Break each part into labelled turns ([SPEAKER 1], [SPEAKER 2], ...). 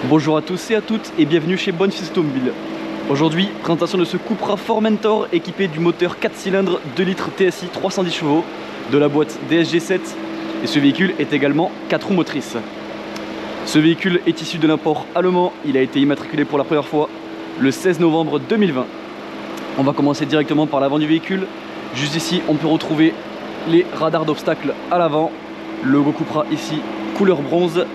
[SPEAKER 1] Bonjour à tous et à toutes et bienvenue chez Bonfils Automobile. Aujourd'hui, présentation de ce Cupra Formentor équipé du moteur 4 cylindres 2 litres TSI 310 chevaux de la boîte DSG7 et ce véhicule est également 4 roues motrices. Ce véhicule est issu de l'import allemand, il a été immatriculé pour la première fois le 16 novembre 2020. On va commencer directement par l'avant du véhicule. Juste ici, on peut retrouver les radars d'obstacles à l'avant, le logo Cupra ici, couleur bronze.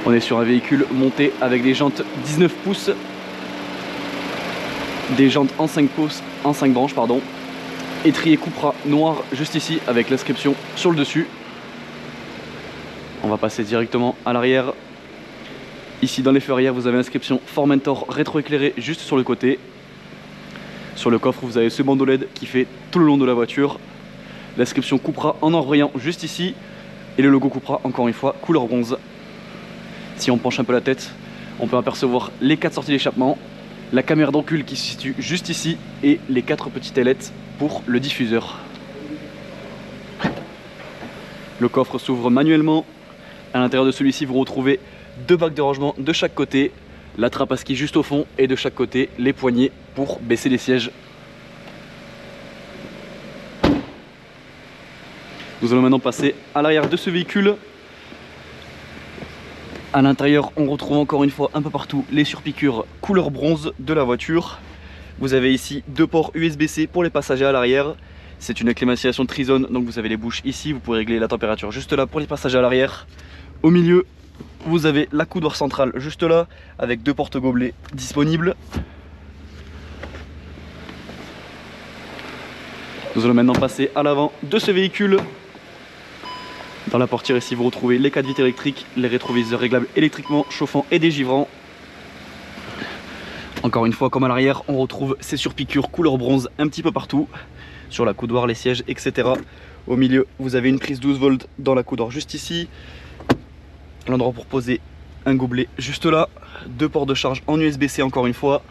[SPEAKER 1] On est sur un véhicule monté avec des jantes 19 pouces, des jantes en 5 pouces, en 5 branches, pardon. Étrier Cupra noir juste ici avec l'inscription sur le dessus. On va passer directement à l'arrière. Ici dans les feux arrière, vous avez l'inscription Formentor rétroéclairé juste sur le côté. Sur le coffre, vous avez ce bandeau LED qui fait tout le long de la voiture. L'inscription Cupra en or brillant juste ici. Et le logo Cupra, encore une fois, couleur bronze. Si on penche un peu la tête, on peut apercevoir les 4 sorties d'échappement, la caméra de recul qui se situe juste ici et les 4 petites ailettes pour le diffuseur. Le coffre s'ouvre manuellement. À l'intérieur de celui-ci, vous retrouvez 2 bacs de rangement de chaque côté, la trappe à ski juste au fond et de chaque côté les poignées pour baisser les sièges. Nous allons maintenant passer à l'arrière de ce véhicule. À l'intérieur, on retrouve encore une fois un peu partout les surpiqûres couleur bronze de la voiture. Vous avez ici 2 ports USB-C pour les passagers à l'arrière. C'est une climatisation Trizone, donc vous avez les bouches ici. Vous pouvez régler la température juste là pour les passagers à l'arrière. Au milieu, vous avez la coudoir centrale juste là, avec 2 porte-gobelets disponibles. Nous allons maintenant passer à l'avant de ce véhicule. Dans la portière ici, vous retrouvez les 4 vitres électriques, les rétroviseurs réglables électriquement, chauffants et dégivrants. Encore une fois, comme à l'arrière, on retrouve ces surpiqûres couleur bronze un petit peu partout, sur la coudoir, les sièges, etc. Au milieu, vous avez une prise 12 volts dans la coudoir juste ici. L'endroit pour poser un gobelet juste là. 2 ports de charge en USB-C encore une fois.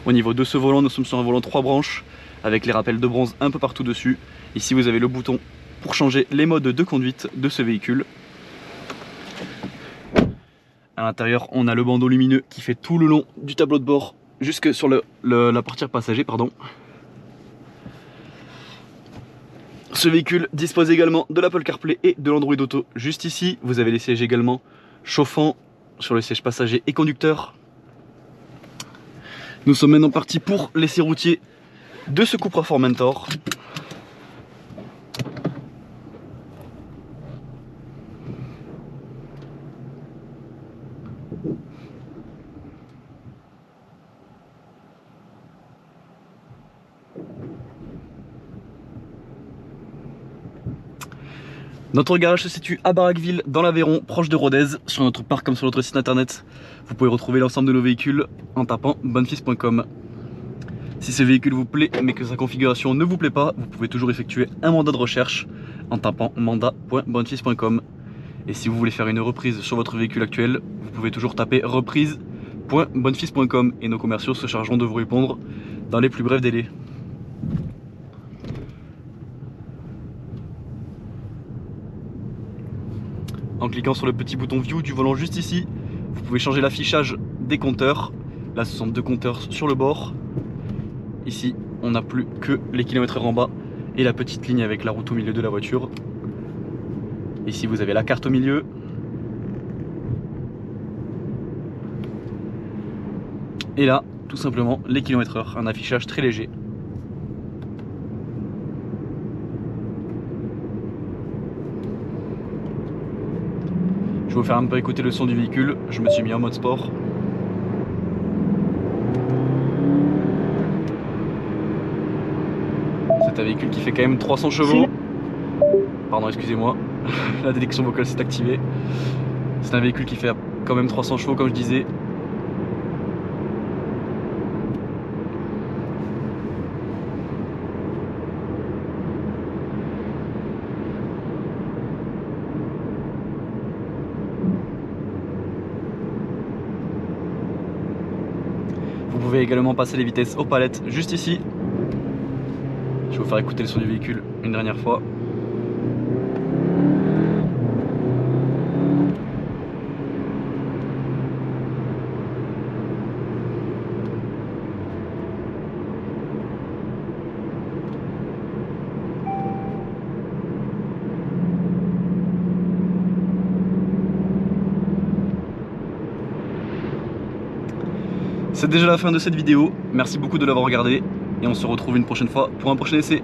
[SPEAKER 1] Au niveau de ce volant, nous sommes sur un volant 3 branches avec les rappels de bronze un peu partout dessus. Ici, vous avez le bouton pour changer les modes de conduite de ce véhicule. À l'intérieur, on a le bandeau lumineux qui fait tout le long du tableau de bord jusque sur la portière passager, pardon. Ce véhicule dispose également de l'Apple CarPlay et de l'Android Auto juste ici. Vous avez les sièges également chauffants sur le siège passager et conducteur. Nous sommes maintenant partis pour l'essai routier de ce Cupra Formentor. Notre garage se situe à Barraqueville, dans l'Aveyron, proche de Rodez. Sur notre parc comme sur notre site internet, vous pouvez retrouver l'ensemble de nos véhicules en tapant bonfils.com. Si ce véhicule vous plaît mais que sa configuration ne vous plaît pas, vous pouvez toujours effectuer un mandat de recherche en tapant mandat.bonfils.com. Et si vous voulez faire une reprise sur votre véhicule actuel, vous pouvez toujours taper reprise.bonfils.com et nos commerciaux se chargeront de vous répondre dans les plus brefs délais. En cliquant sur le petit bouton View du volant juste ici, vous pouvez changer l'affichage des compteurs. Là, ce sont 2 compteurs sur le bord. Ici, on n'a plus que les kilomètres en bas et la petite ligne avec la route au milieu de la voiture. Ici, vous avez la carte au milieu. Et là, tout simplement, les kilomètres/heure, un affichage très léger. Je vais vous faire un peu écouter le son du véhicule, je me suis mis en mode sport. C'est un véhicule qui fait quand même 300 chevaux. Pardon, excusez-moi, la détection vocale s'est activée. C'est un véhicule qui fait quand même 300 chevaux comme je disais. Vous pouvez également passer les vitesses aux palettes juste ici. Je vais vous faire écouter le son du véhicule une dernière fois. C'est déjà la fin de cette vidéo, merci beaucoup de l'avoir regardé et on se retrouve une prochaine fois pour un prochain essai.